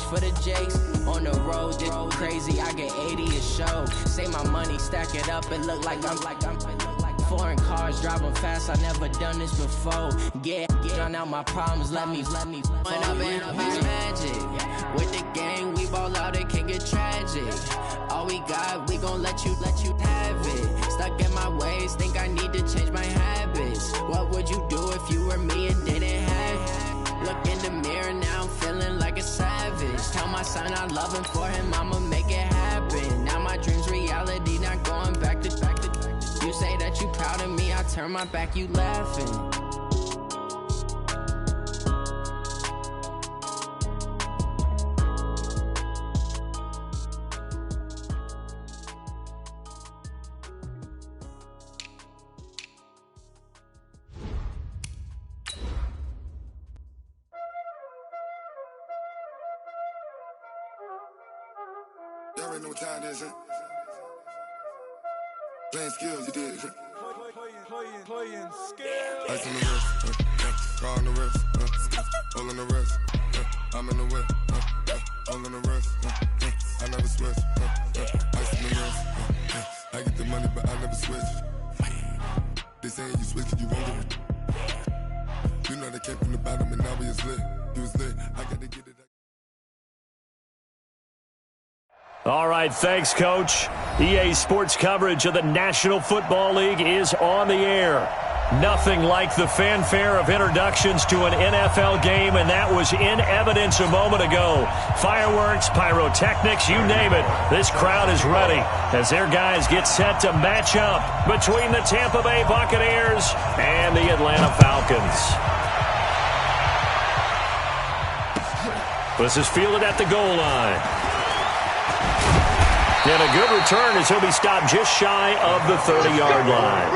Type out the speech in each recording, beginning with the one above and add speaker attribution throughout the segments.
Speaker 1: for the Jakes. On the road, this crazy, I get 80 a show. Say my money, stack it up, it look like I'm foreign cars, driving fast, I never done this before. Get on out my problems, let me When up in magic, with the gang, we ball out, it can get tragic. All we got, we gon' let you have it. Stuck in my ways, think I need to change my habits. What would you do if you were me and didn't have it? Look in the mirror, now I'm feeling like a savage. Tell my son I love him, for him I'ma make it happen. Now my dream's reality, not going back to. You say that you proud of me, I turn my back, you laughing.
Speaker 2: Y'all already know what time it is, huh? Playing skills, you did. Playing skills. Ice on the wrist, car on the wrist, all on the wrist. I'm in the whip, all on the wrist. I never switch. Ice on the wrist. I get the money, but I never switch. They saying you switch, you won't do it. You know they came from the bottom, and now we is lit. You was lit. I got to get it.
Speaker 3: All right, thanks, Coach. EA Sports coverage of the National Football League is on the air. Nothing like the fanfare of introductions to an NFL game, and that was in evidence a moment ago. Fireworks, pyrotechnics, you name it. This crowd is ready as their guys get set to match up between the Tampa Bay Buccaneers and the Atlanta Falcons. This is fielded at the goal line. And a good return as he'll be stopped just shy of the 30-yard line.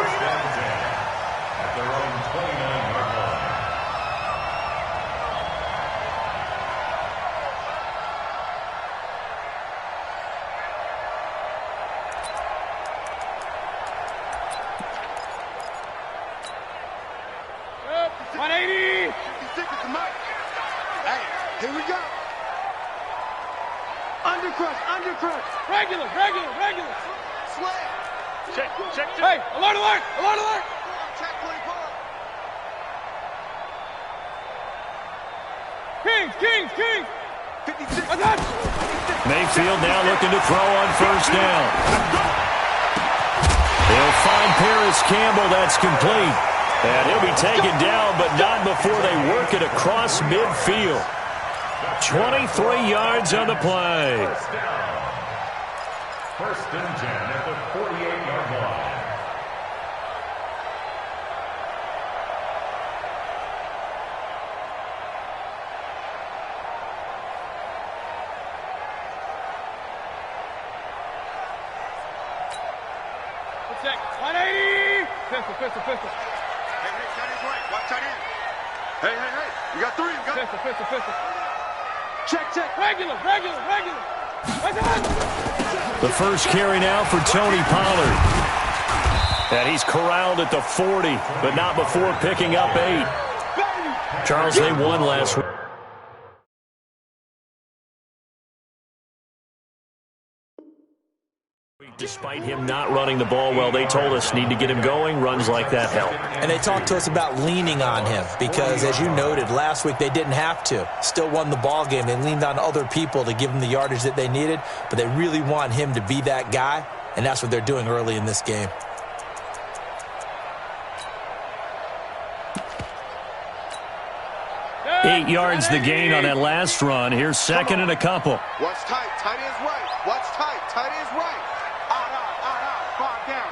Speaker 4: Regular. Sweat. Check. Hey, alert. Check 24. Kings. 56.
Speaker 3: Mayfield now looking to throw on first down. They'll find Paris Campbell. That's complete. And he'll be taken down, but not before they work it across midfield. 23 yards on the play.
Speaker 5: First and 10 at the 48-yard line.
Speaker 4: Check. 180. Pistol. Hey, tight end's right. Watch tight end. Hey. You got three. Pistol. Check. Regular.
Speaker 3: The first carry now for Tony Pollard. And he's corralled at the 40, but not before picking up 8. Charles, they won last week. Despite him not running the ball well, they told us need to get him going. Runs like that help.
Speaker 6: And they talked to us about leaning on him because, as you noted, last week they didn't have to. Still won the ball game. They leaned on other people to give them the yardage that they needed, but they really want him to be that guy, and that's what they're doing early in this game.
Speaker 3: Eight yards the gain on that last run. Here's second and a couple.
Speaker 4: Watch tight. Tight end's right. Watch tight. Tight end's right.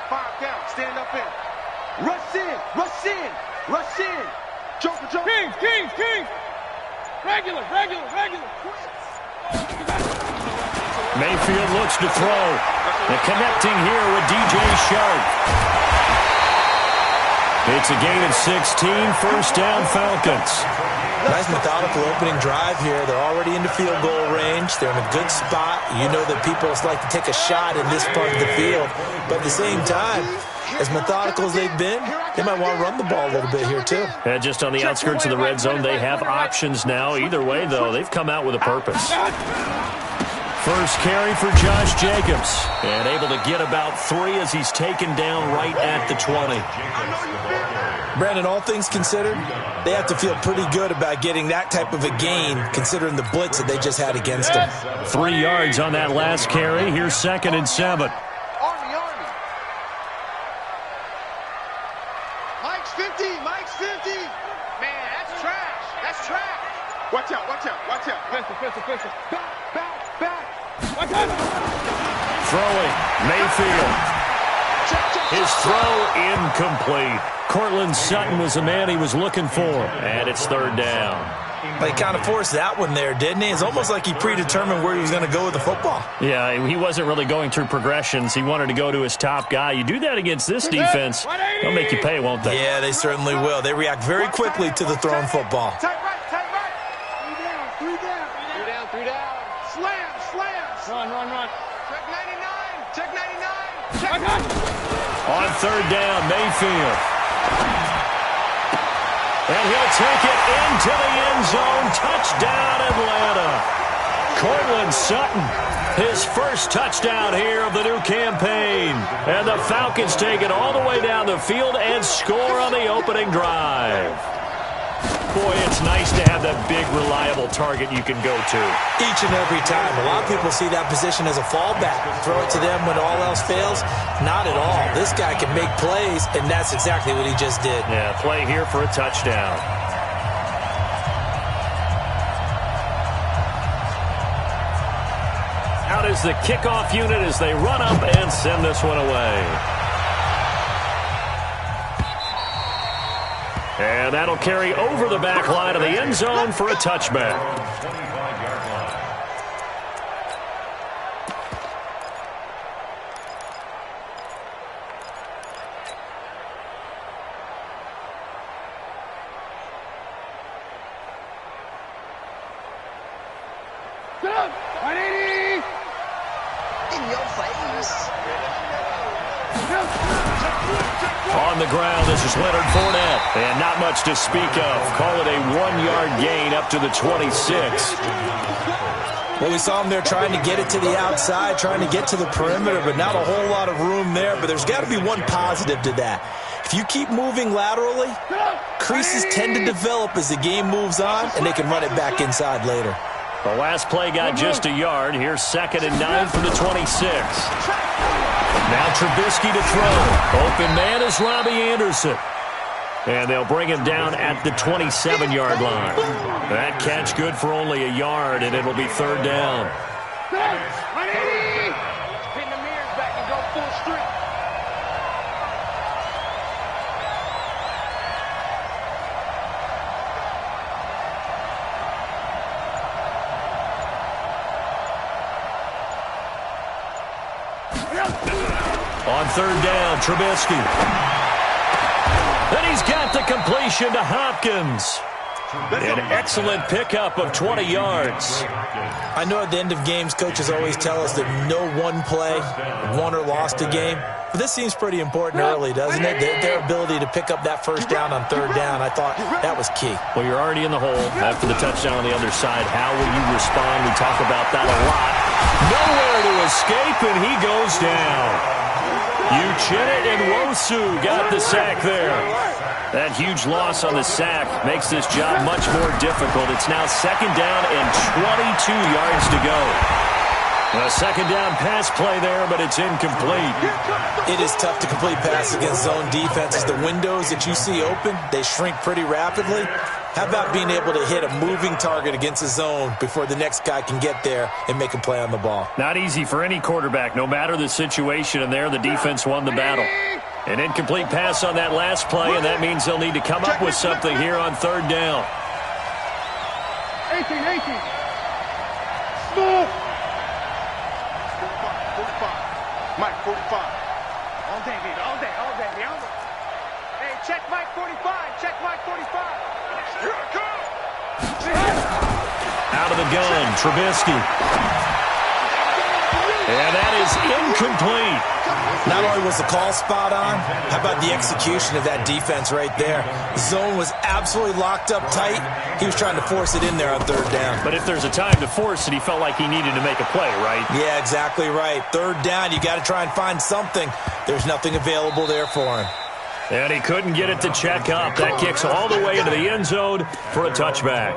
Speaker 4: Five down. Stand up in. Rush in. Joker. Kings. Regular.
Speaker 3: Mayfield looks to throw. The connecting here with DJ Shark. It's a gain of 16. First down, Falcons.
Speaker 6: Nice methodical opening drive here. They're already into field goal range. They're in a good spot. You know that people like to take a shot in this part of the field. But at the same time, as methodical as they've been, they might want to run the ball a little bit here too.
Speaker 3: And just on the outskirts of the red zone, they have options now. Either way, though, they've come out with a purpose. First carry for Josh Jacobs. And able to get about 3 as he's taken down right at the 20.
Speaker 6: Brandon, all things considered, they have to feel pretty good about getting that type of a gain considering the blitz that they just had against them.
Speaker 3: 3 yards on that last carry. Here's 2nd and 7.
Speaker 4: Army. Mike's 50. Mike's 50. Man, that's trash. That's trash. Watch out. Pistol. Back. Watch out.
Speaker 3: Throwing. Mayfield. His throw incomplete. Cortland Sutton was the man he was looking for. And it's 3rd down.
Speaker 6: He kind of forced that one there, didn't he? It's almost like he predetermined where he was going to go with the football.
Speaker 3: Yeah, he wasn't really going through progressions. He wanted to go to his top guy. You do that against this defense, they'll make you pay, won't they?
Speaker 6: Yeah, they certainly will. They react very quickly to the thrown football.
Speaker 4: Tight right. 3 down. Slam. Run. Check 99.
Speaker 3: On 3rd down, Mayfield. And he'll take it into the end zone. Touchdown, Atlanta. Cortland Sutton, his first touchdown here of the new campaign. And the Falcons take it all the way down the field and score on the opening drive. Boy, it's nice to have that big, reliable target you can go to.
Speaker 6: Each and every time. A lot of people see that position as a fallback. Throw it to them when all else fails. Not at all. This guy can make plays, and that's exactly what he just did.
Speaker 3: Yeah, play here for a touchdown. Out is the kickoff unit as they run up and send this one away. And that'll carry over the back line of the end zone for a touchback. On the ground, this is Leonard Fournette. And not much to speak of. Call it a 1-yard gain up to the 26.
Speaker 6: Well, we saw him there trying to get it to the outside, trying to get to the perimeter, but not a whole lot of room there. But there's got to be one positive to that. If you keep moving laterally, creases tend to develop as the game moves on, and they can run it back inside later.
Speaker 3: The last play got just a yard. Here's 2nd and 9 for the 26. Now Trubisky to throw. Open man is Robbie Anderson. And they'll bring him down at the 27-yard line. That catch good for only a yard, and it'll be 3rd down.
Speaker 4: Pin the mirrors back and go full street.
Speaker 3: On 3rd down, Trubisky. Then he's got the completion to Hopkins. An excellent pickup of 20 yards.
Speaker 6: I know at the end of games, coaches always tell us that no one play won or lost a game. But this seems pretty important early, doesn't it? Their ability to pick up that first down on 3rd down, I thought that was key.
Speaker 3: Well, you're already in the hole after the touchdown on the other side. How will you respond? We talk about that a lot. Nowhere to escape, and he goes down. Uchenna Nwosu got the sack there. That huge loss on the sack makes this job much more difficult. It's now 2nd down and 22 yards to go. A 2nd down pass play there, but it's incomplete.
Speaker 6: It is tough to complete passes against zone defenses. The windows that you see open, they shrink pretty rapidly. How about being able to hit a moving target against a zone before the next guy can get there and make a play on the ball?
Speaker 3: Not easy for any quarterback, no matter the situation, and there the defense won the battle. An incomplete pass on that last play, and that means they'll need to come up with something here on 3rd down.
Speaker 4: 18. Smooth. 45. Mike, 45. All day, baby. All day. Hey, check Mike 45. Check Mike 45. Here I come.
Speaker 3: Out of the gun, Trubisky. And that is incomplete.
Speaker 6: Not only was the call spot on, how about the execution of that defense right there? Zone was absolutely locked up tight. He was trying to force it in there on third down.
Speaker 3: But if there's a time to force it, he felt like he needed to make a play, right?
Speaker 6: Yeah, exactly right. Third down, you got to try and find something. There's nothing available there for him.
Speaker 3: And he couldn't get it to check up. That kicks all the way into the end zone for a touchback.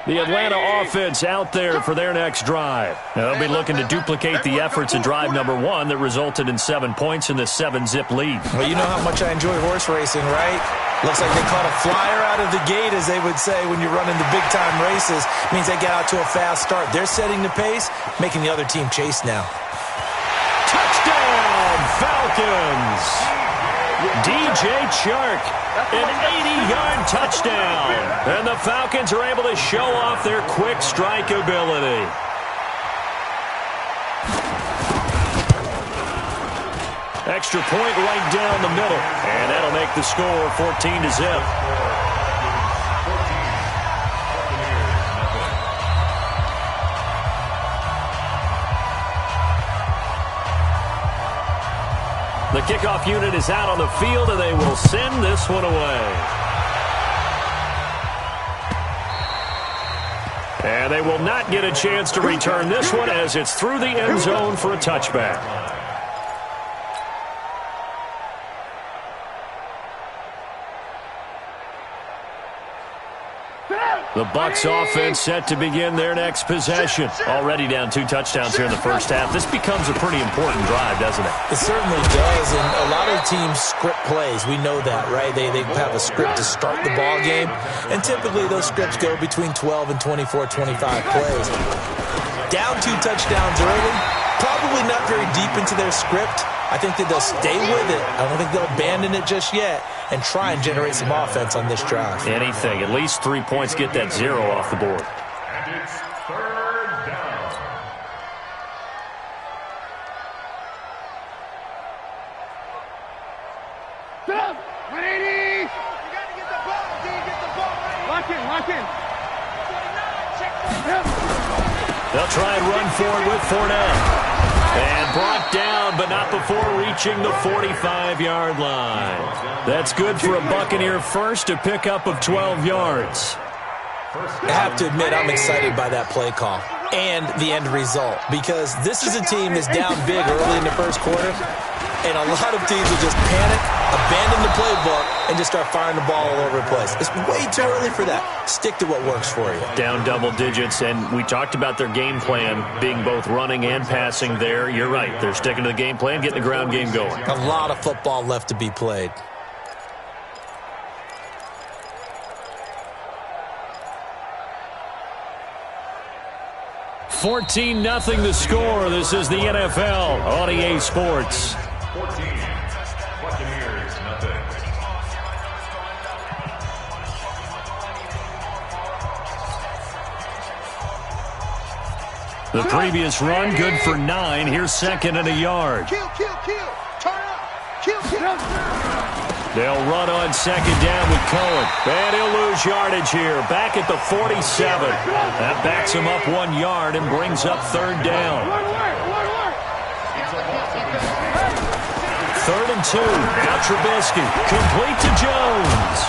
Speaker 3: The Atlanta offense out there for their next drive. Now, they'll be looking to duplicate the efforts in drive number 1 that resulted in 7 points in the 7-zip lead.
Speaker 6: Well, you know how much I enjoy horse racing, right? Looks like they caught a flyer out of the gate, as they would say when you're running the big-time races. Means they get out to a fast start. They're setting the pace, making the other team chase now.
Speaker 3: Touchdown, Falcons! DJ Chark, an 80-yard touchdown. And the Falcons are able to show off their quick strike ability. Extra point right down the middle. And that'll make the score 14-0. The kickoff unit is out on the field, and they will send this one away. And they will not get a chance to return this one as it's through the end zone for a touchback. The Bucs offense set to begin their next possession. Already down 2 touchdowns here in the first half. This becomes a pretty important drive, doesn't it?
Speaker 6: It certainly does, and a lot of teams script plays. We know that, right? They have a script to start the ball game, and typically those scripts go between 12 and 24, 25 plays. Down 2 touchdowns early, probably not very deep into their script. I think that they'll stay with it. I don't think they'll abandon it just yet and try and generate some offense on this drive.
Speaker 3: Anything. At least 3 points, get that 0 off the board.
Speaker 5: And it's third down.
Speaker 4: Stop! 180! You got to get the ball, D. Get the ball. Lock in, lock in.
Speaker 3: They'll try and run forward with Fournette. And brought down, but not before reaching the 45-yard line. That's good for a Buccaneer first, a pickup of 12 yards.
Speaker 6: I have to admit, I'm excited by that play call and the end result, because this is a team that's down big early in the first quarter, and a lot of teams will just panic, abandon the playbook, and just start firing the ball all over the place. It's way too early for that. Stick to what works for you.
Speaker 3: Down double digits, and we talked about their game plan being both running and passing there. You're right. They're sticking to the game plan, getting the ground game going.
Speaker 6: A lot of football left to be played.
Speaker 3: $14-0 the score. This is the NFL on EA Sports.
Speaker 5: 14. Buccaneers, nothing.
Speaker 3: The previous run, good for 9. Here's second and a yard.
Speaker 4: Kill, kill, kill. Turn up. Kill, kill.
Speaker 3: They'll run on second down with Cohen. And he'll lose yardage here. Back at the 47. That backs him up 1 yard and brings up third down. Third and 2. Now Trubisky. Complete to Jones.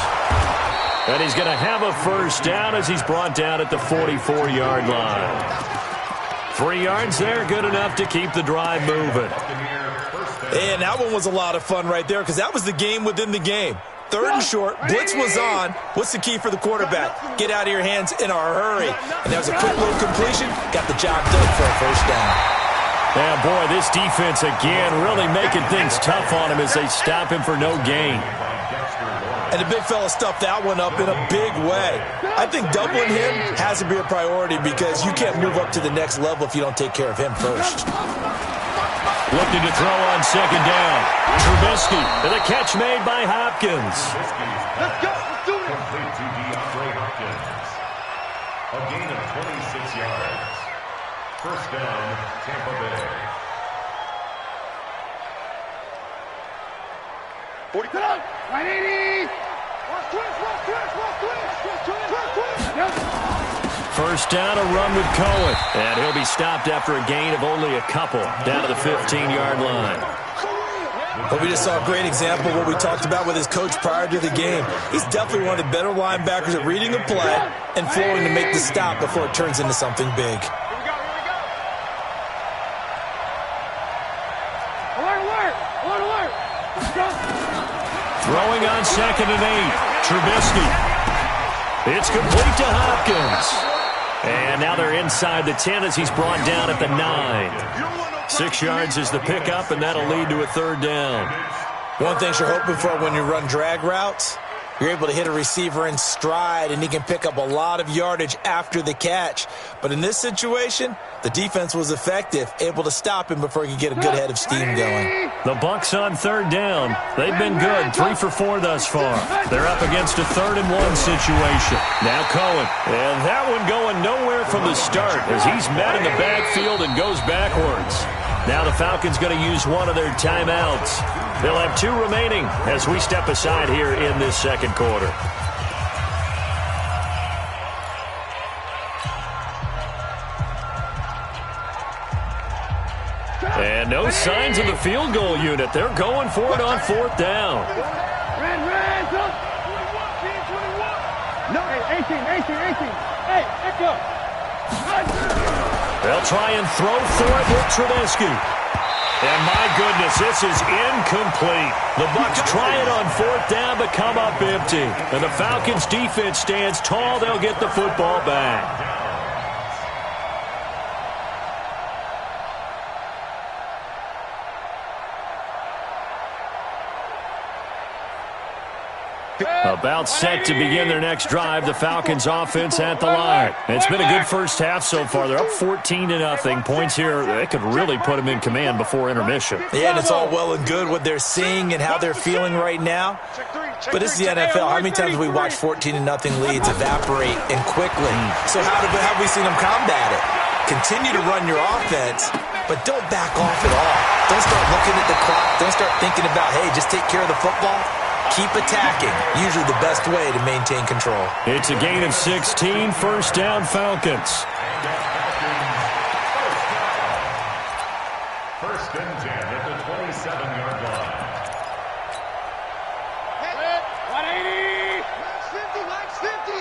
Speaker 3: And he's going to have a first down as he's brought down at the 44-yard line. 3 yards there, good enough to keep the drive moving.
Speaker 6: And that one was a lot of fun right there, because that was the game within the game. Third and short, blitz was on. What's the key for the quarterback? Get out of your hands in a hurry. And that was a quick little completion. Got the job done for a first down.
Speaker 3: Yeah, boy, this defense again really making things tough on him as they stop him for no gain.
Speaker 6: And the big fella stuffed that one up in a big way. I think doubling him has to be a priority, because you can't move up to the next level if you don't take care of him first.
Speaker 3: Looking to throw on second down. Trubisky, and the catch made by Hopkins.
Speaker 4: Let's go. Let's do it.
Speaker 5: Complete to DeAndre Hopkins. A gain of 26 yards. First down, Tampa Bay.
Speaker 4: 40. 180.
Speaker 3: First down, a run with Cohen. And he'll be stopped after a gain of only a couple down to the 15-yard line.
Speaker 6: But we just saw a great example of what we talked about with his coach prior to the game. He's definitely one of the better linebackers at reading a play and flowing to make the stop before it turns into something big.
Speaker 4: Alert.
Speaker 3: Throwing on 2nd and 8. Trubisky. It's complete to Hopkins. And now they're inside the 10 as he's brought down at the 9. 6 yards is the pickup, and that'll lead to a 3rd down.
Speaker 6: One thing you're hoping for when you run drag routes, you're able to hit a receiver in stride, and he can pick up a lot of yardage after the catch. But in this situation, the defense was effective, able to stop him before he could get a good head of steam going.
Speaker 3: The Bucs on 3rd down. They've been good, 3 for 4 thus far. They're up against a 3rd and 1 situation. Now Cohen, and that one going nowhere from the start as he's met in the backfield and goes backwards. Now the Falcons going to use one of their timeouts. They'll have 2 remaining as we step aside here in this 2nd quarter. And no signs of the field goal unit. They're going for it on 4th down.
Speaker 4: No, 18. Hey, echo.
Speaker 3: They'll try and throw for it with Trubisky. And my goodness, this is incomplete. The Bucs try it on 4th down but come up empty. And the Falcons defense stands tall. They'll get the football back. About set to begin their next drive, the Falcons offense at the line. It's been a good first half so far. They're up 14-0. Points here, they could really put them in command before intermission.
Speaker 6: Yeah, and it's all well and good what they're seeing and how they're feeling right now. But this is the NFL. How many times have we watched 14-0 leads evaporate and quickly? So how have we seen them combat it? Continue to run your offense, but don't back off at all. Don't start looking at the clock. Don't start thinking about, hey, just take care of the football. Keep attacking. Usually the best way to maintain control.
Speaker 3: It's a gain of 16. First down, Falcons.
Speaker 5: First and 10 at the 27-yard line.
Speaker 4: 180. Max 50.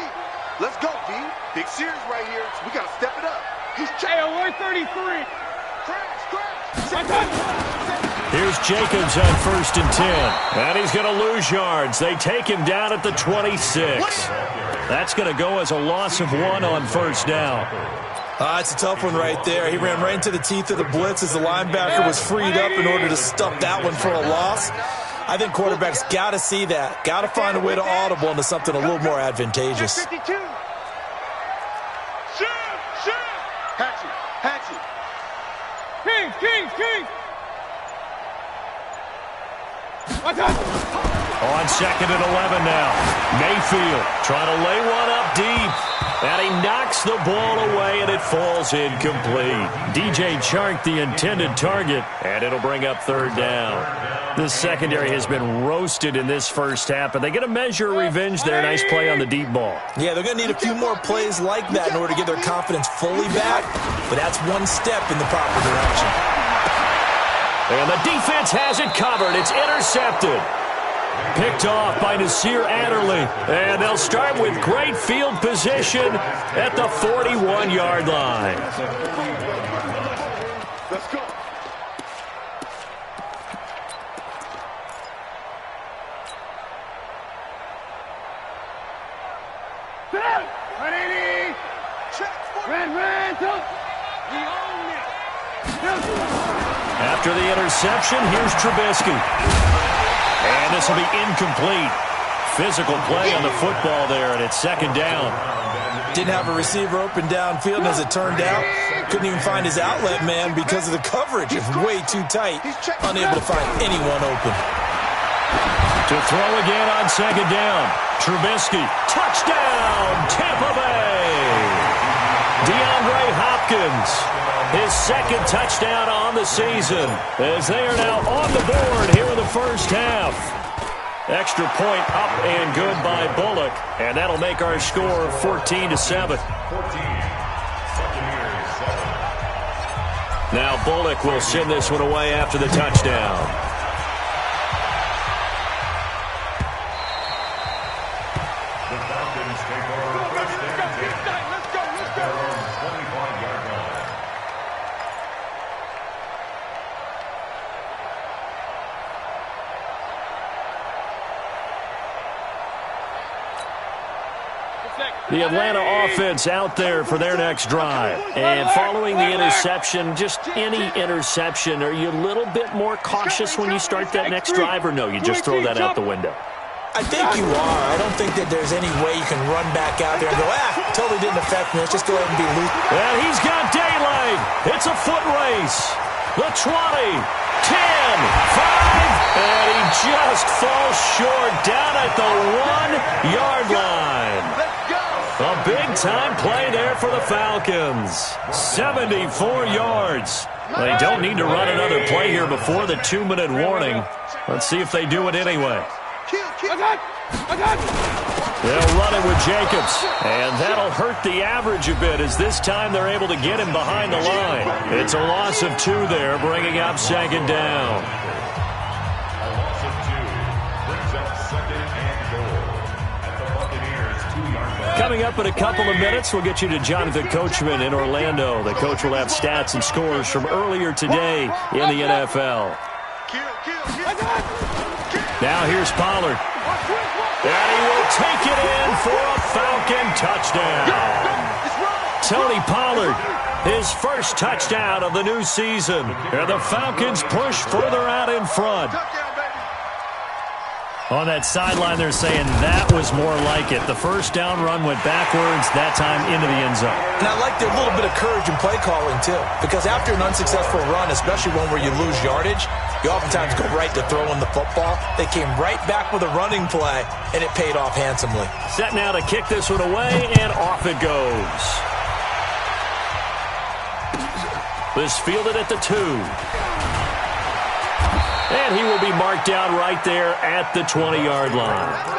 Speaker 4: Let's go, D. Big series right here. We got to step it up. He's alert 33. Crash.
Speaker 3: Here's Jacobs on 1st and 10. And he's going to lose yards. They take him down at the 26. That's going to go as a loss of 1 on 1st down.
Speaker 6: It's a tough one right there. He ran right into the teeth of the blitz as the linebacker was freed up in order to stuff that one for a loss. I think quarterbacks got to see that. Got to find a way to audible into something a little more advantageous.
Speaker 4: 52. Hatchet. King.
Speaker 3: On 2nd and 11 now. Mayfield trying to lay one up deep. And he knocks the ball away, and it falls incomplete. DJ Chark, the intended target, and it'll bring up 3rd down. The secondary has been roasted in this first half, but they get a measure of revenge there. Nice play on the deep ball.
Speaker 6: Yeah, they're going to need a few more plays like that in order to get their confidence fully back, but that's one step in the proper direction.
Speaker 3: And the defense has it covered. It's intercepted. Picked off by Nasir Adderley. And they'll start with great field position at the 41-yard line.
Speaker 4: Let's go.
Speaker 3: After the interception, here's Trubisky. And this will be incomplete. Physical play on the football there, and it's 2nd down.
Speaker 6: Didn't have a receiver open downfield, and as it turned out, couldn't even find his outlet man because of the coverage. It's way too tight. Unable to find anyone open.
Speaker 3: To throw again on 2nd down. Trubisky, touchdown, Tampa Bay. DeAndre Hopkins, his second touchdown on the season, as they are now on the board here in the first half. Extra point up and good by Bullock, and that'll make our score 14-7. Now Bullock will send this one away after the touchdown. The Atlanta offense out there for their next drive. And following the interception, just any interception, are you a little bit more cautious when you start that next drive, or no, you just throw that out the window?
Speaker 6: I think you are. I don't think that there's any way you can run back out there and go, totally didn't affect me. Let's just go ahead and be loose.
Speaker 3: And he's got daylight. It's a foot race. The 20, 10, 5, and he just falls short down at the 1-yard line. A big-time play there for the Falcons. 74 yards. They don't need to run another play here before the 2-minute warning. Let's see if they do it anyway. They'll run it with Jacobs, and that'll hurt the average a bit as this time they're able to get him behind the line. It's a loss of 2 there, bringing up second down.
Speaker 5: A loss of 2 brings up second and goal at the Buccaneers' 2-yard line.
Speaker 3: Coming up in a couple of minutes, we'll get you to Jonathan Coachman in Orlando. The coach will have stats and scores from earlier today in the NFL. Now here's Pollard. And he will take it in for a Falcon touchdown. Tony Pollard, his first touchdown of the new season. And the Falcons push further out in front. On that sideline, they're saying that was more like it. The first down run went backwards, that time into the end zone.
Speaker 6: And I like their little bit of courage in play calling, too. Because after an unsuccessful run, especially one where you lose yardage, you oftentimes go right to throwing the football. They came right back with a running play, and it paid off handsomely.
Speaker 3: Set now to kick this one away, and off it goes. This fielded at the 2. And he will be marked down right there at the 20-yard line.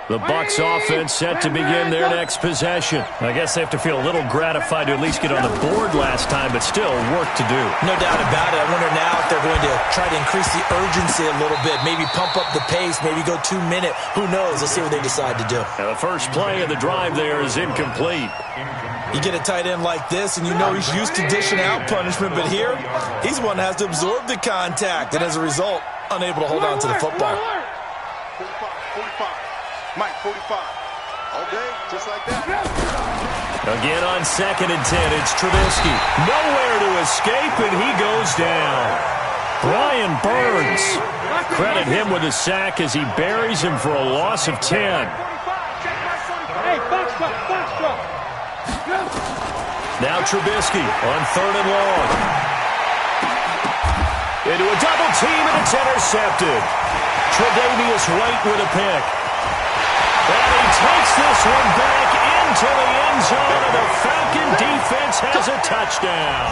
Speaker 3: The Bucs offense set to begin their next possession. I guess they have to feel a little gratified to at least get on the board last time, but still work to do.
Speaker 6: No doubt about it. I wonder now if they're going to try to increase the urgency a little bit, maybe pump up the pace, maybe go 2-minute. Who knows? Let's see what they decide to do.
Speaker 3: Now the first play of the drive there is incomplete.
Speaker 6: You get a tight end like this, and you know he's used to dishing out punishment, but here, he's one that has to absorb the contact, and as a result, unable to hold on to the football.
Speaker 4: 45. Mike, 45. All day, just like that.
Speaker 3: Again on 2nd and 10, it's Trubisky. Nowhere to escape, and he goes down. Brian Burns. Credit him with a sack as he buries him for a loss of 10.
Speaker 7: Hey, box truck.
Speaker 3: Now Trubisky on 3rd and long. Into a double team, and it's intercepted. Tre'Davious White with a pick. And he takes this one back into the end zone, and the Falcon defense has a touchdown.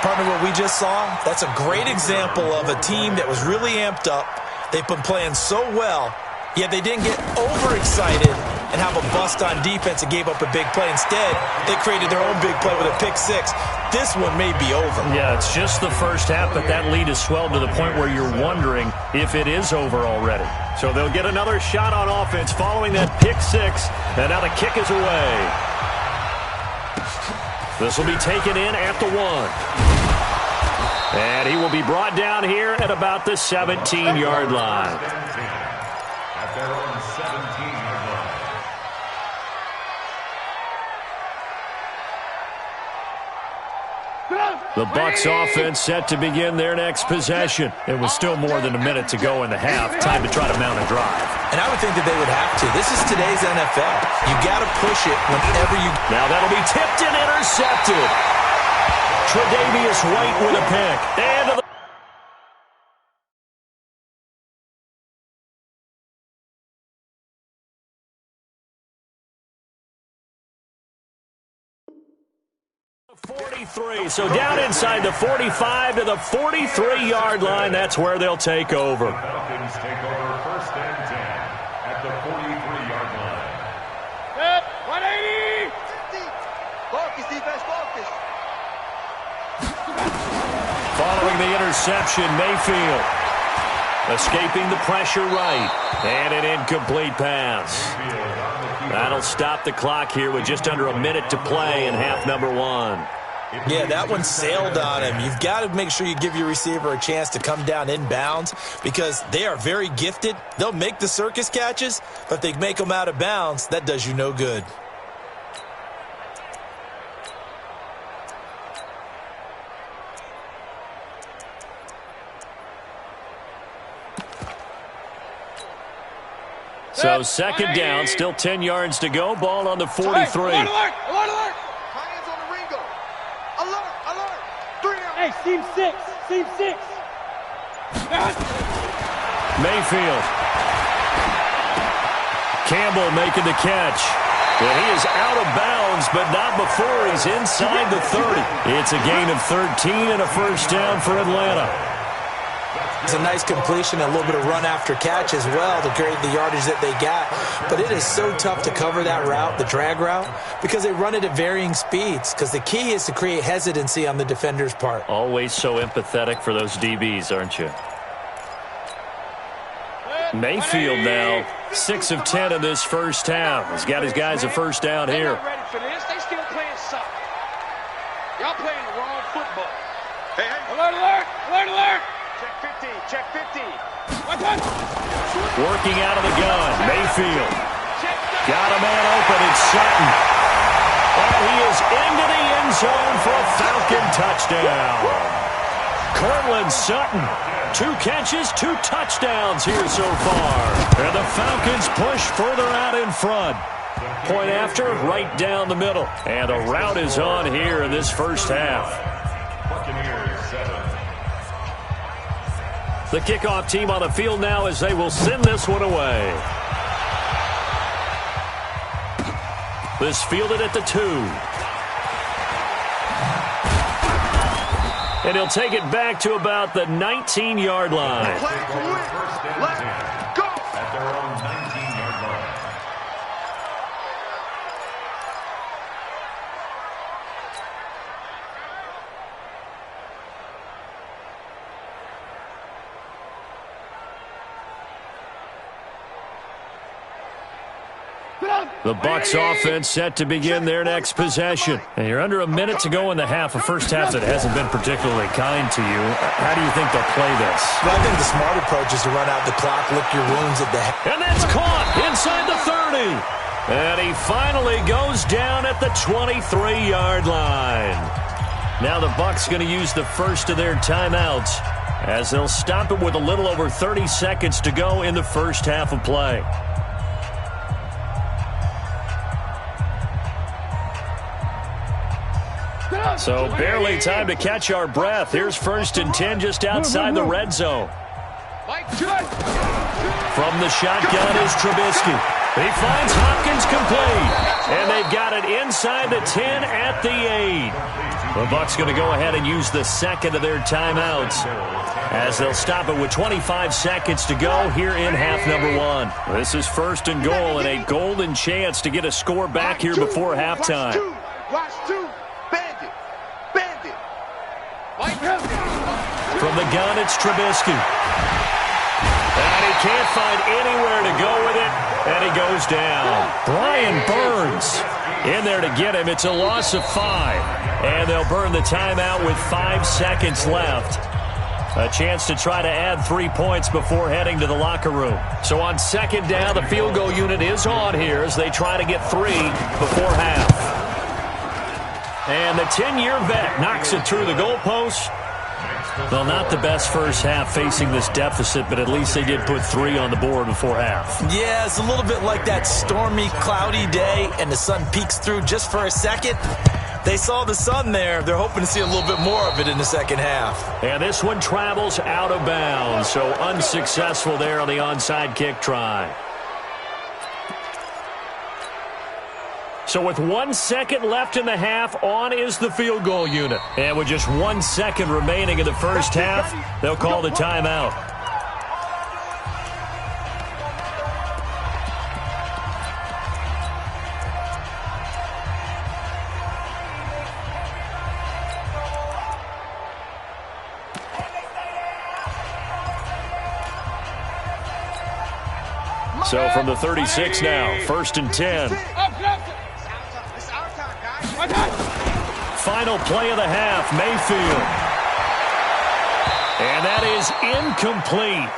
Speaker 6: Partner, what we just saw, that's a great example of a team that was really amped up. They've been playing so well, yet they didn't get overexcited and have a bust on defense and gave up a big play. Instead, they created their own big play with a pick 6. This one may be over.
Speaker 3: Yeah, it's just the first half, but that lead has swelled to the point where you're wondering if it is over already. So they'll get another shot on offense following that pick 6, and now the kick is away. This will be taken in at the 1. And he will be brought down here at about the 17-yard line.
Speaker 5: At their own 17-yard line.
Speaker 3: The Bucs offense set to begin their next possession. It was still more than a minute to go in the half. Time to try to mount a drive.
Speaker 6: And I would think that they would have to. This is today's NFL. You got to push it whenever you...
Speaker 3: Now that'll be tipped and intercepted. Tre'Davious White with a pick. And the 43, so down inside the 45 to the 43-yard line. That's where they'll take over.
Speaker 5: Falcons take over 1st and 10 at the 43-yard line.
Speaker 7: Set, 180!
Speaker 4: Focus, defense, focus.
Speaker 3: Following the interception, Mayfield escaping the pressure right. And an incomplete pass. That'll stop the clock here with just under a minute to play in half number 1.
Speaker 6: Yeah, that one sailed on him. You've got to make sure you give your receiver a chance to come down inbounds because they are very gifted. They'll make the circus catches, but if they make them out of bounds, that does you no good.
Speaker 3: So second down, still 10 yards to go. Ball on the 43.
Speaker 7: Alert, alert, alert!
Speaker 4: Hands on the Ringo. Alert, alert. 3 out.
Speaker 7: Hey, seam 6, seam 6.
Speaker 3: Mayfield. Campbell making the catch. And he is out of bounds, but not before he's inside the 30. It's a gain of 13 and a first down for Atlanta.
Speaker 6: It's a nice completion, a little bit of run after catch as well to create the yardage that they got. But it is so tough to cover that route, the drag route, because they run it at varying speeds. Because the key is to create hesitancy on the defender's part.
Speaker 3: Always so empathetic for those DBs, aren't you? Mayfield now, 6 of 10 in this first half. He's got his guys a first down here.
Speaker 7: They're not ready for this. They still playing soccer. Y'all playing the wrong football.
Speaker 4: Hey, hey.
Speaker 7: Alert, alert, alert, alert!
Speaker 4: Check 15, check 15.
Speaker 3: Working out of the gun, Mayfield. Got a man open, it's Sutton. And he is into the end zone for a Falcon touchdown. Cortland Sutton, 2 catches, 2 touchdowns here so far. And the Falcons push further out in front. Point after, right down the middle. And the route is on here in this first half.
Speaker 5: Buccaneers 7.
Speaker 3: The kickoff team on the field now as they will send this one away. This fielded at the 2. And he'll take it back to about the 19-yard line.
Speaker 4: Play to win. Let's go.
Speaker 5: At their own 19-yard line.
Speaker 3: The Bucs offense set to begin their next possession. And you're under a minute to go in the half, a first half that hasn't been particularly kind to you. How do you think they'll play this?
Speaker 6: Well, I think the smart approach is to run out the clock, lick your wounds at the head.
Speaker 3: And that's caught inside the 30. And he finally goes down at the 23-yard line. Now the Bucs going to use the first of their timeouts as they'll stop it with a little over 30 seconds to go in the first half of play. So barely time to catch our breath. Here's 1st and 10 just outside the red zone. From the shotgun is Trubisky. He finds Hopkins complete. And they've got it inside the 10 at the 8. The Bucs going to go ahead and use the second of their timeouts as they'll stop it with 25 seconds to go here in half number 1. This is 1st and goal and a golden chance to get a score back here before halftime.
Speaker 4: Watch 2. Bandit. Bandit.
Speaker 3: From the gun, it's Trubisky. And he can't find anywhere to go with it, and he goes down. Brian Burns in there to get him. It's a loss of 5, and they'll burn the timeout with 5 seconds left. A chance to try to add 3 points before heading to the locker room. So on second down, the field goal unit is on here as they try to get 3 before half. And the 10-year vet knocks it through the goalpost. Well, not the best first half facing this deficit, but at least they did put 3 on the board before half.
Speaker 6: Yeah, it's a little bit like that stormy, cloudy day, and the sun peeks through just for a second. They saw the sun there. They're hoping to see a little bit more of it in the second half.
Speaker 3: And this one travels out of bounds, so unsuccessful there on the onside kick try. So with 1 second left in the half, on is the field goal unit. And with just 1 second remaining in the first half, they'll call the timeout. So from the 36 now, 1st and 10. Final play of the half, Mayfield. And that is incomplete.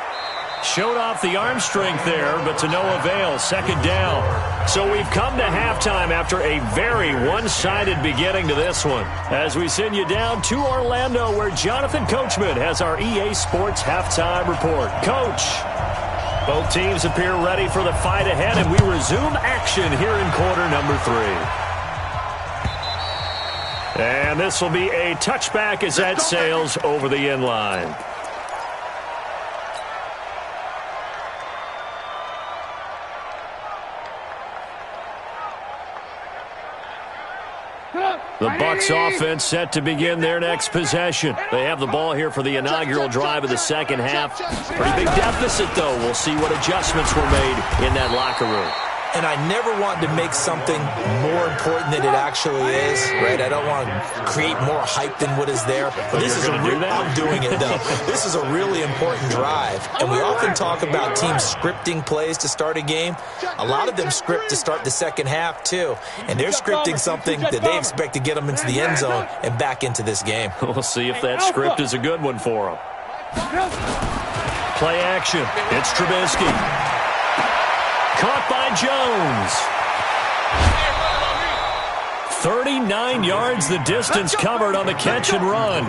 Speaker 3: Showed off the arm strength there, but to no avail. 2nd down. So we've come to halftime after a very one-sided beginning to this one. As we send you down to Orlando, where Jonathan Coachman has our EA Sports halftime report. Coach, both teams appear ready for the fight ahead, and we resume action here in quarter number 3. And this will be a touchback as that sails over the end line. The Bucs offense set to begin their next possession. They have the ball here for the inaugural drive of the second half. Pretty big deficit, though. We'll see what adjustments were made in that locker room.
Speaker 6: And I never want to make something more important than it actually is, right? I don't want to create more hype than what is there. But this is I'm doing it, though. This is a really important drive. And we often talk about teams scripting plays to start a game. A lot of them script to start the second half, too. And they're scripting something that they expect to get them into the end zone and back into this game.
Speaker 3: We'll see if that script is a good one for them. Play action. It's Trubisky. Caught by Jones. 39 yards the distance covered on the catch and run.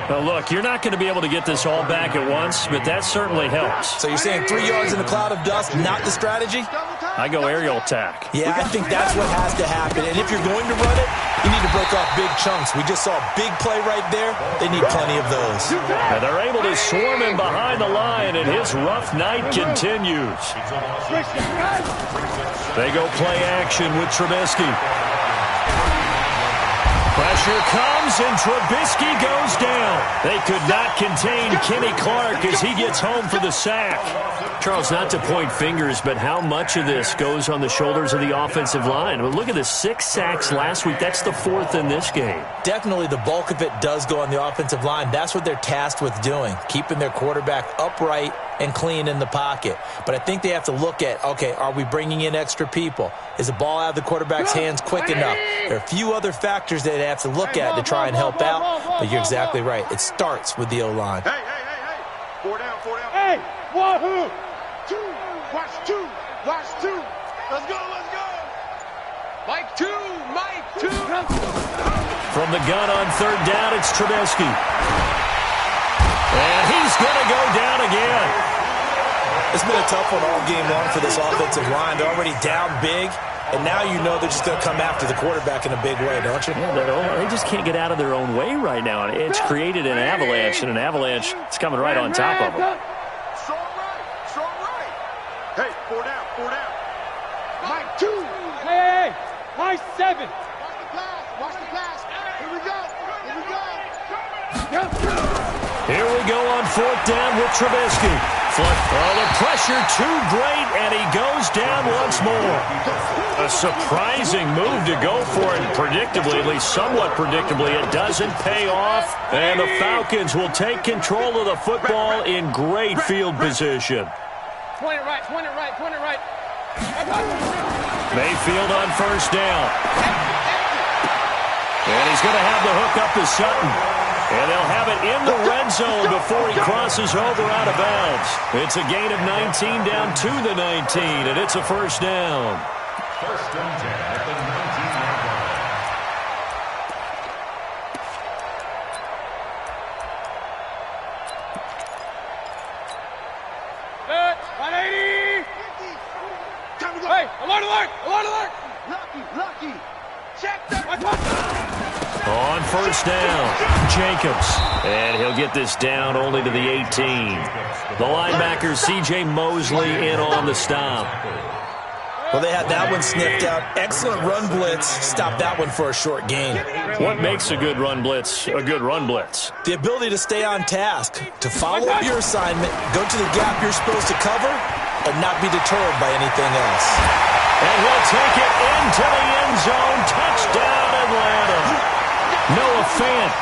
Speaker 3: Now, look, you're not going to be able to get this all back at once, but that certainly helps.
Speaker 6: So you're saying 3 yards in a cloud of dust, not the strategy?
Speaker 3: I go aerial attack.
Speaker 6: Yeah, I think that's what has to happen. And if you're going to run it, you need to break off big chunks. We just saw a big play right there. They need plenty of those.
Speaker 3: And they're able to swarm him behind the line, and his rough night continues. They go play action with Trubisky. Pressure comes, and Trubisky goes down. They could not contain Kenny Clark as he gets home for the sack. Charles, not to point fingers, but how much of this goes on the shoulders of the offensive line? Well, look at the 6 sacks last week. That's the 4th in this game.
Speaker 6: Definitely the bulk of it does go on the offensive line. That's what they're tasked with doing, keeping their quarterback upright and clean in the pocket. But I think they have to look at, okay, are we bringing in extra people? Is the ball out of the quarterback's hands quick enough? There are a few other factors that they have to look at to try and help out, but you're exactly right. It starts with the O-line.
Speaker 4: Hey. 4 down. Hey, 1, 2, watch 2. Let's go. Mike 2.
Speaker 3: From the gun on 3rd down, it's Trubisky. And he's going to go down again.
Speaker 6: It's been a tough one all game long for this offensive line. They're already down big, and now you know they're just going to come after the quarterback in a big way, don't you?
Speaker 3: Yeah, they just can't get out of their own way right now. It's created an avalanche, and an avalanche is coming right on top of them.
Speaker 4: Strong right. Hey, 4 down. Mike 2.
Speaker 7: Hey, Mike 7.
Speaker 4: Watch the pass. Here we go.
Speaker 3: Here we go on 4th down with Trubisky. The pressure too great, and he goes down once more. A surprising move to go for it, predictably, at least somewhat predictably. It doesn't pay off, and the Falcons will take control of the football in great field position.
Speaker 7: Point it right.
Speaker 3: Mayfield on 1st down. And he's going to have the hook up to Sutton. And they'll have it in the red zone before he crosses over out of bounds. It's a gain of 19 down to the 19, and it's a 1st down.
Speaker 5: 1st and 10 at the 19-yard
Speaker 4: Alert, alert! Alert, alert! Lucky! Check that!
Speaker 3: On first down, Jacobs. And he'll get this down only to the 18. The linebacker, C.J. Mosley, in on the stop.
Speaker 6: Well, they had that one sniffed out. Excellent run blitz. Stop that one for a short gain.
Speaker 3: What makes a good run blitz a good run blitz?
Speaker 6: The ability to stay on task, to follow up your assignment, go to the gap you're supposed to cover, and not be deterred by anything else.
Speaker 3: And he'll take it into the end zone. Touchdown, Atlanta. Noah Fant,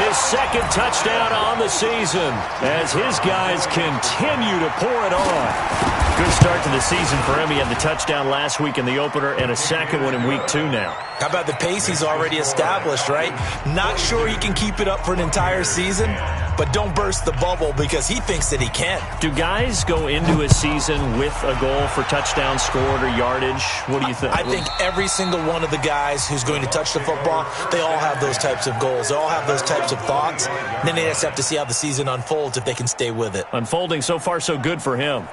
Speaker 3: his second touchdown on the season as his guys continue to pour it on. Good start to the season for him. He had the touchdown last week in the opener and a second one in week 2 now.
Speaker 6: How about the pace he's already established, right? Not sure he can keep it up for an entire season, but don't burst the bubble because he thinks that he can.
Speaker 3: Do guys go into a season with a goal for touchdowns scored or yardage? What do you think?
Speaker 6: I think every single one of the guys who's going to touch the football, they all have those types of goals. They all have those types of thoughts. And then they just have to see how the season unfolds if they can stay with it.
Speaker 3: Unfolding so far so good for him.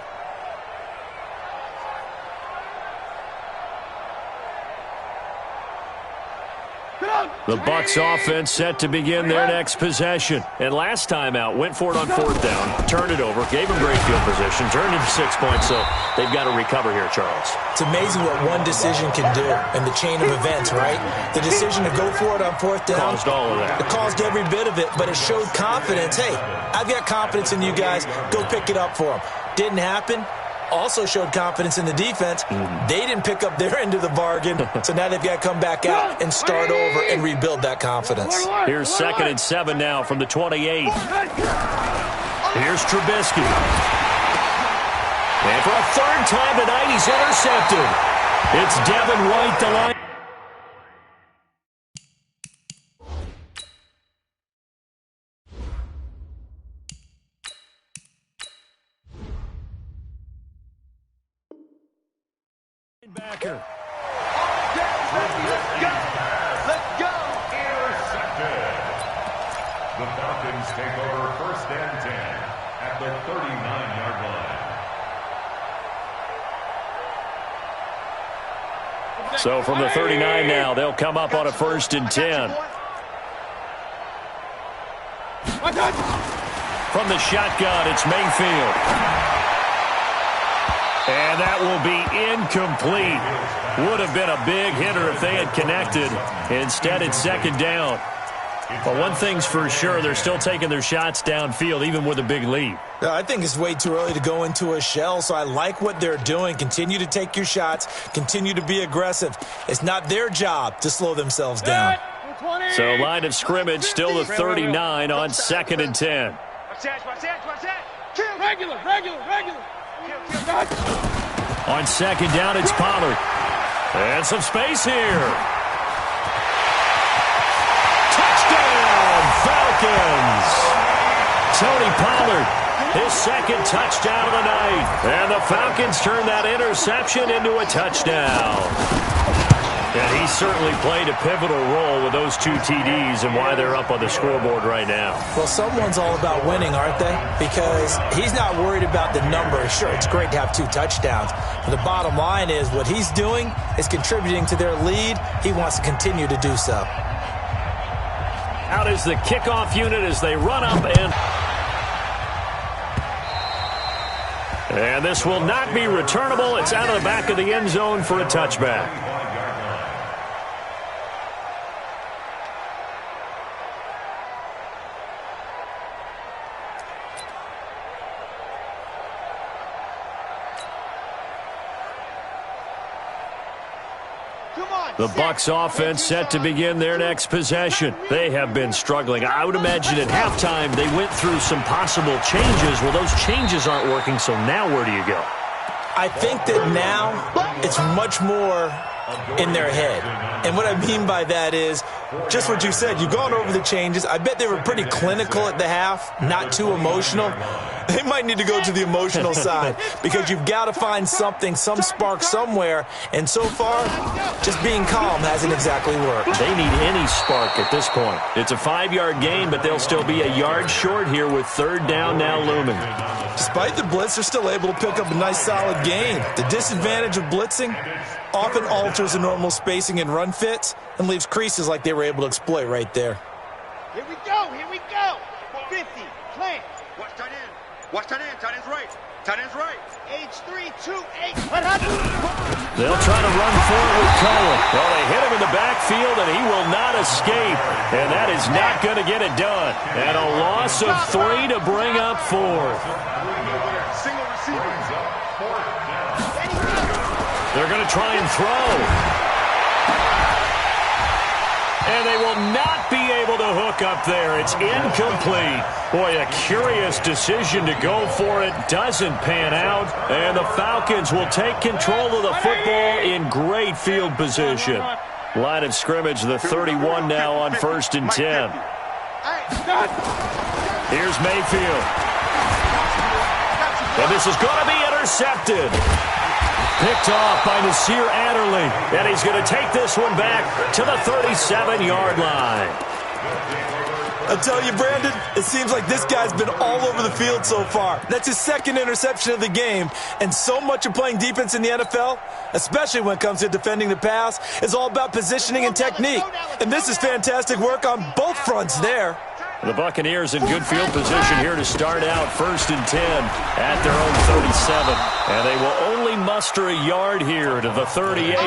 Speaker 3: The Bucs offense set to begin their next possession. And last time out, went for it on fourth down, turned it over, gave them great field position, turned into 6 points, so they've got to recover here, Charles.
Speaker 6: It's amazing what one decision can do in the chain of events, right? The decision to go for it on fourth down.
Speaker 3: Caused all of that.
Speaker 6: It caused every bit of it, but it showed confidence. Hey, I've got confidence in you guys. Go pick it up for them. Didn't happen. Also showed confidence in the defense. They didn't pick up their end of the bargain, so now they've got to come back out and start over and rebuild that confidence.
Speaker 3: Here's 2nd and 7 now from the 28. Here's Trubisky. And for a third time tonight, he's intercepted. It's Devin White, the line. Backer.
Speaker 4: Let's go!
Speaker 5: Intercepted. The Falcons take over 1st and 10 at the 39-yard line.
Speaker 3: So from the 39 now, they'll come up on a 1st and 10. From the shotgun, it's Mayfield. And that will be incomplete. Would have been a big hitter if they had connected. Instead, it's 2nd down. But one thing's for sure, they're still taking their shots downfield, even with a big lead.
Speaker 6: I think it's way too early to go into a shell, so I like what they're doing. Continue to take your shots. Continue to be aggressive. It's not their job to slow themselves down.
Speaker 3: So line of scrimmage, still the 39 on 2nd and 10.
Speaker 4: Watch that.
Speaker 7: Regular.
Speaker 3: On 2nd down, it's Pollard. And some space here. Touchdown, Falcons! Tony Pollard, his 2nd touchdown of the night. And the Falcons turn that interception into a touchdown. And he certainly played a pivotal role with those 2 TDs and why they're up on the scoreboard right now.
Speaker 6: Well, someone's all about winning, aren't they? Because he's not worried about the number. Sure, it's great to have 2 touchdowns. But the bottom line is what he's doing is contributing to their lead. He wants to continue to do so.
Speaker 3: Out is the kickoff unit as they run up and this will not be returnable. It's out of the back of the end zone for a touchback. The Bucs offense set to begin their next possession. They have been struggling. I would imagine at halftime they went through some possible changes. Well, those changes aren't working, so now where do you go?
Speaker 6: I think that now it's much more in their head. And what I mean by that is just what you said. You've gone over the changes. I bet they were pretty clinical at the half, not too emotional. They might need to go to the emotional side because you've got to find something, some spark somewhere. And so far, just being calm hasn't exactly worked.
Speaker 3: They need any spark at this point. It's a 5-yard gain, but they'll still be a yard short here with 3rd down now looming.
Speaker 6: Despite the blitz, they're still able to pick up a nice solid gain. The disadvantage of blitzing often alters the normal spacing and run fits and leaves creases like they were able to exploit right there.
Speaker 7: Here we go, here we go. 50, plant.
Speaker 4: Watch tight end. Watch tight end. Tight end's right. Tight end's right.
Speaker 7: H328.
Speaker 3: They'll try to run forward with Cohen. Well, they hit him in the backfield, and he will not escape. And that is not going to get it done. And a loss of 3 to bring up 4th.
Speaker 4: Single receiver.
Speaker 3: They're going to try and throw. And they will not be able to hook up there. It's incomplete. Boy, a curious decision to go for it. Doesn't pan out. And the Falcons will take control of the football in great field position. Line of scrimmage, the 31 now on 1st and 10. Here's Mayfield. And this is going to be intercepted. Picked off by Nasir Adderley. And he's going to take this one back to the 37-yard line.
Speaker 6: I tell you, Brandon, it seems like this guy's been all over the field so far. That's his 2nd interception of the game. And so much of playing defense in the NFL, especially when it comes to defending the pass, is all about positioning and technique. And this is fantastic work on both fronts there.
Speaker 3: The Buccaneers in good field position here to start out 1st and 10 at their own 37. And they will only muster a yard here to the 38.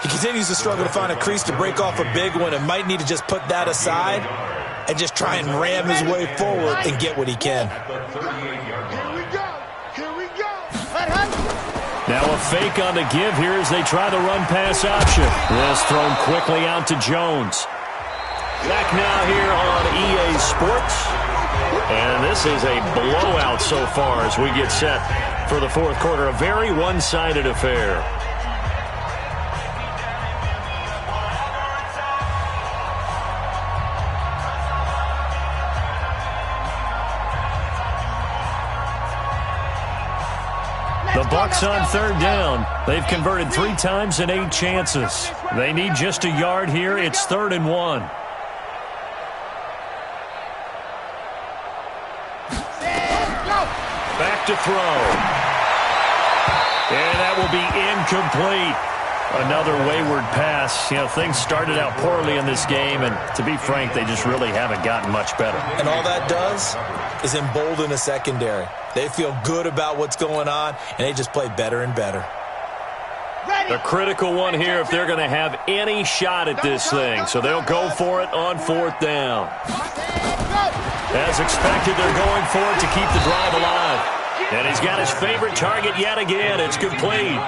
Speaker 6: He continues to struggle to find a crease to break off a big one and might need to just put that aside and just try and ram his way forward and get what he can.
Speaker 7: Here we go. Here we go.
Speaker 3: Now a fake on the give here as they try the run-pass option. This thrown quickly out to Jones. Back now here on EA Sports. And this is a blowout so far as we get set for the 4th quarter. A very one-sided affair. The Bucs on 3rd down. They've converted 3 times in 8 chances. They need just a yard here. It's 3rd and 1. Back to throw. And that will be incomplete. Another wayward pass. You know, things started out poorly in this game, and to be frank, they just really haven't gotten much better.
Speaker 6: And all that does is embolden a secondary. They feel good about what's going on, and they just play better and better.
Speaker 3: A critical one here if they're going to have any shot at this thing. So they'll go for it on 4th down. As expected, they're going for it to keep the drive alive. And he's got his favorite target yet again. It's complete.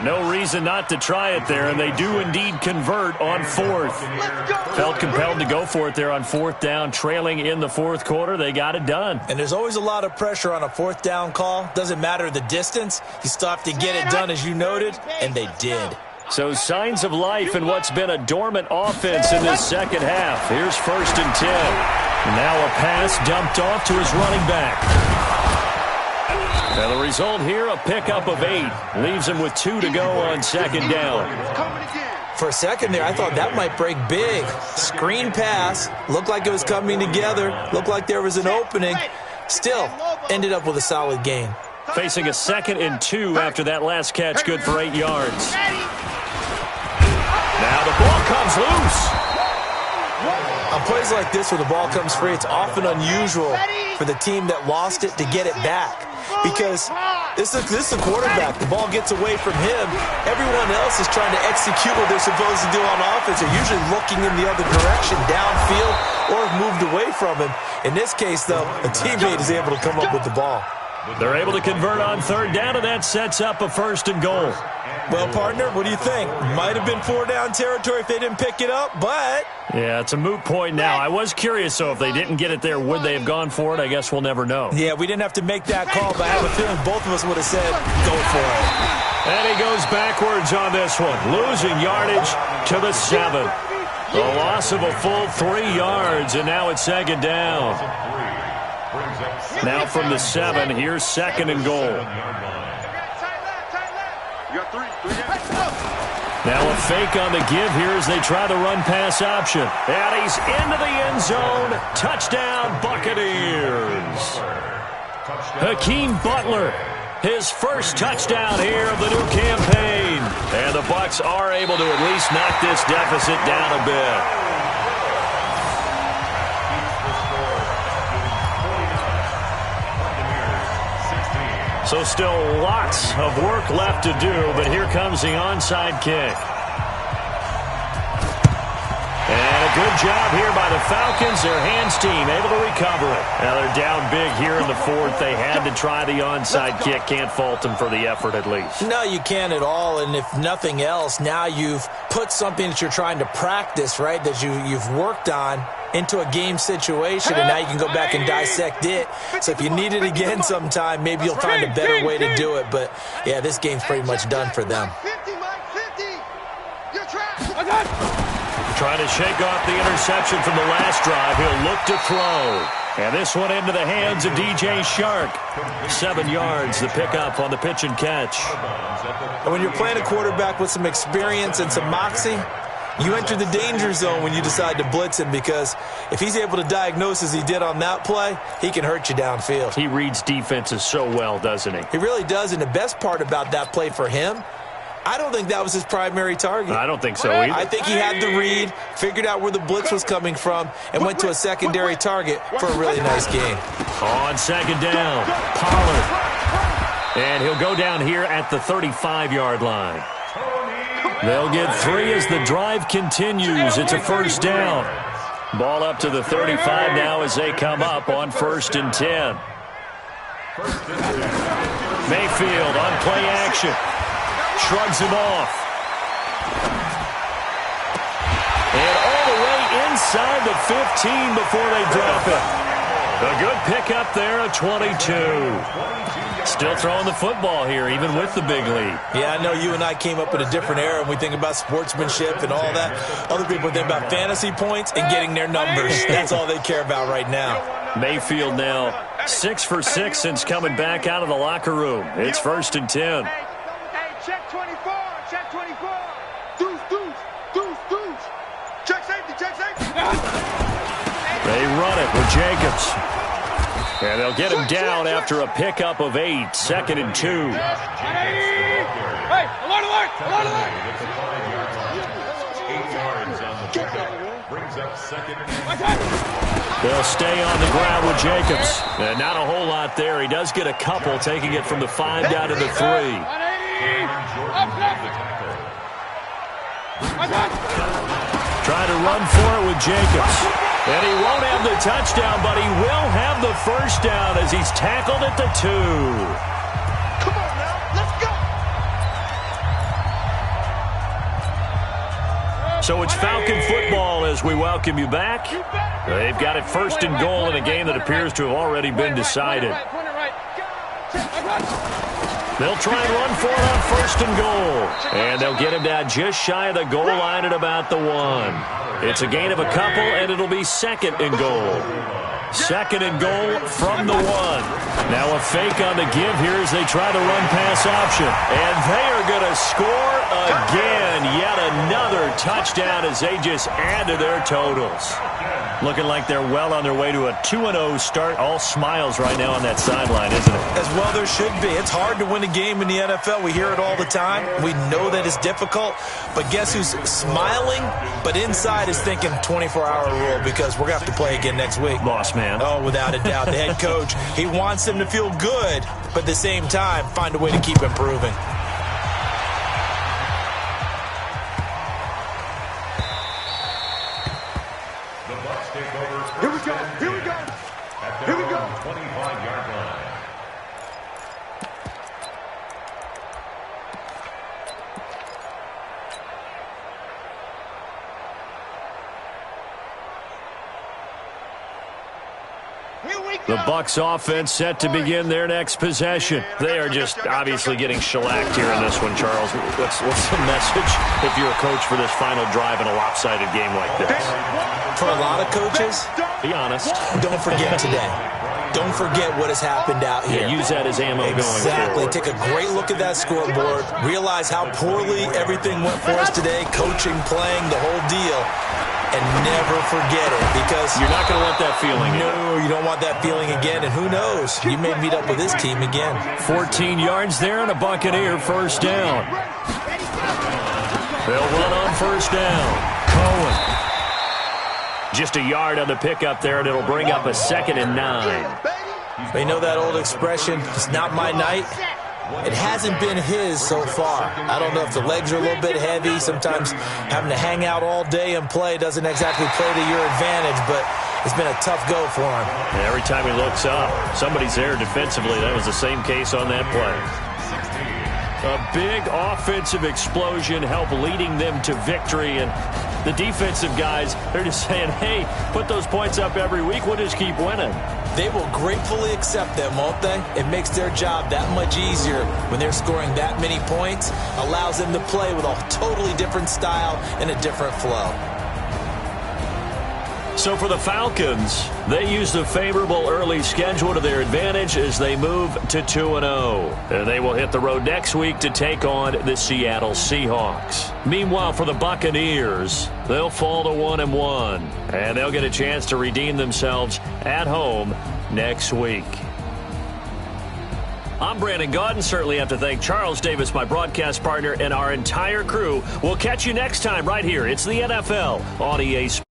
Speaker 3: No reason not to try it there, and they do indeed convert on 4th. Felt compelled to go for it there on 4th down, trailing in the 4th quarter. They got it done.
Speaker 6: And there's always a lot of pressure on a 4th down call. Doesn't matter the distance. You still have to get it done, as you noted, and they did.
Speaker 3: So signs of life in what's been a dormant offense in this 2nd half. Here's 1st and 10. And now a pass dumped off to his running back. Now the result here, a pickup of 8. Leaves him with 2 to go on 2nd down.
Speaker 6: For a second there, I thought that might break big. Screen pass. Looked like it was coming together. Looked like there was an opening. Still, ended up with a solid gain.
Speaker 3: Facing a 2nd and 2 after that last catch, good for 8 yards. Now the ball comes loose.
Speaker 6: On plays like this where the ball comes free, it's often unusual for the team that lost it to get it back. Because this is a quarterback. The ball gets away from him. Everyone else is trying to execute what they're supposed to do on offense. They're usually looking in the other direction, downfield, or have moved away from him. In this case, though, a teammate is able to come up with the ball.
Speaker 3: They're able to convert on 3rd down, and that sets up a 1st and goal.
Speaker 6: Well, partner, what do you think? Might have been 4-down territory if they didn't pick it up, but...
Speaker 3: Yeah, it's a moot point now. I was curious, so if they didn't get it there, would they have gone for it? I guess we'll never know.
Speaker 6: Yeah, we didn't have to make that call, but I have a feeling both of us would have said, go for it.
Speaker 3: And he goes backwards on this one, losing yardage to the 7. A loss of a full 3 yards, and now it's second down. Now from the 7, here's second and goal. Now a fake on the give here as they try the run-pass option. And he's into the end zone. Touchdown, Buccaneers. Hakeem Butler, his first touchdown here of the new campaign. And the Bucs are able to at least knock this deficit down a bit. So still lots of work left to do, but here comes the onside kick. And a good job here by the Falcons. Their hands team able to recover it. Now they're down big here in the 4th. They had to try the onside kick. Can't fault them for the effort at least.
Speaker 6: No, you can't at all. And if nothing else, now you've put something that you're trying to practice, right, that you've worked on into a game situation, and now you can go back and dissect it. So if you need it again sometime, maybe you'll find a better way to do it. But, yeah, this game's pretty much done for them.
Speaker 3: Trying to shake off the interception from the last drive. He'll look to throw. And this one into the hands of DJ Shark. 7 yards, the pickup on the pitch and catch.
Speaker 6: And when you're playing a quarterback with some experience and some moxie, you enter the danger zone when you decide to blitz him, because if he's able to diagnose as he did on that play, he can hurt you downfield.
Speaker 3: He reads defenses so well, doesn't he?
Speaker 6: He really does, and the best part about that play for him, I don't think that was his primary target.
Speaker 3: I don't think so either.
Speaker 6: I think he had the read, figured out where the blitz was coming from, and went to a secondary target for a really nice game.
Speaker 3: On second down, Pollard. And he'll go down here at the 35-yard line. They'll get 3 as the drive continues. It's a first down. Ball up to the 35 now as they come up on 1st and 10. Mayfield on play action. Shrugs him off. And all the way inside the 15 before they drop it. A good pickup there, a 22. Still throwing the football here, even with the big lead.
Speaker 6: Yeah, I know you and I came up in a different era, and we think about sportsmanship and all that. Other people think about fantasy points and getting their numbers. That's all they care about right now.
Speaker 3: Mayfield now 6 for 6 since coming back out of the locker room. It's 1st and 10.
Speaker 4: Hey, check 24, check 24. Deuce, deuce, deuce, deuce. Check safety, check safety.
Speaker 3: They run it with Jacobs. And they'll get him down after a pickup of 8. 2nd and 2.
Speaker 4: Hey, alert, alert, alert, alert.
Speaker 5: 8 yards on the pickup. Brings up 2nd and 2.
Speaker 3: They'll stay on the ground with Jacobs. And not a whole lot there. He does get a couple, taking it from the 5 down to the 3. Trying to run for it with Jacobs. And he won't have the touchdown, but he will have the first down as he's tackled at the 2.
Speaker 4: Come on now, let's go.
Speaker 3: So it's Falcon football as we welcome you back. They've got it 1st and goal in a game that appears to have already been decided. They'll try and run for it on 1st and goal. And they'll get him down just shy of the goal line at about the 1. It's a gain of a couple, and it'll be 2nd and goal. 2nd and goal from the 1. Now a fake on the give here as they try the run-pass option. And they are going to score again. Yet another touchdown as they just add to their totals. Looking like they're well on their way to a 2-0 start. All smiles right now on that sideline, isn't it?
Speaker 6: As well there should be. It's hard to win a game in the NFL. We hear it all the time. We know that it's difficult. But guess who's smiling? But inside is thinking 24-hour rule, because we're going to have to play again next week.
Speaker 3: Boss man.
Speaker 6: Oh, without a doubt. The head coach, he wants them to feel good, but at the same time, find a way to keep improving.
Speaker 4: Here we go, here we go, here we go.
Speaker 5: 25-yard line.
Speaker 3: The Bucs offense set to begin their next possession. They are just obviously getting shellacked here in this one, Charles. What's the message if you're a coach for this final drive in a lopsided game like this?
Speaker 6: For a lot of coaches,
Speaker 3: be honest.
Speaker 6: Don't forget today. Don't forget what has happened out here.
Speaker 3: Yeah, use that as ammo going forward.
Speaker 6: Exactly. Take a great look at that scoreboard. Realize how poorly everything went for us today. Coaching, playing, the whole deal. And never forget it, because
Speaker 3: you're not going to want that feeling again.
Speaker 6: No, you don't want that feeling again. And who knows? You may meet up with this team again.
Speaker 3: 14 yards there and a Buccaneer first down. They'll run on first down. Cohen. Just a yard on the pickup there, and it'll bring up a 2nd and 9.
Speaker 6: You know that old expression, it's not my night? It hasn't been his so far. I don't know if the legs are a little bit heavy. Sometimes having to hang out all day and play doesn't exactly play to your advantage, but it's been a tough go for him.
Speaker 3: Every time he looks up, somebody's there defensively. That was the same case on that play. A big offensive explosion helped leading them to victory, and the defensive guys, they're just saying, hey, put those points up every week. We'll just keep winning.
Speaker 6: They will gratefully accept them, won't they? It makes their job that much easier when they're scoring that many points. Allows them to play with a totally different style and a different flow.
Speaker 3: So for the Falcons, they use the favorable early schedule to their advantage as they move to 2-0. And they will hit the road next week to take on the Seattle Seahawks. Meanwhile, for the Buccaneers, they'll fall to 1-1. And they'll get a chance to redeem themselves at home next week. I'm Brandon Gaudin. Certainly have to thank Charles Davis, my broadcast partner, and our entire crew. We'll catch you next time right here. It's the NFL on EA Sports.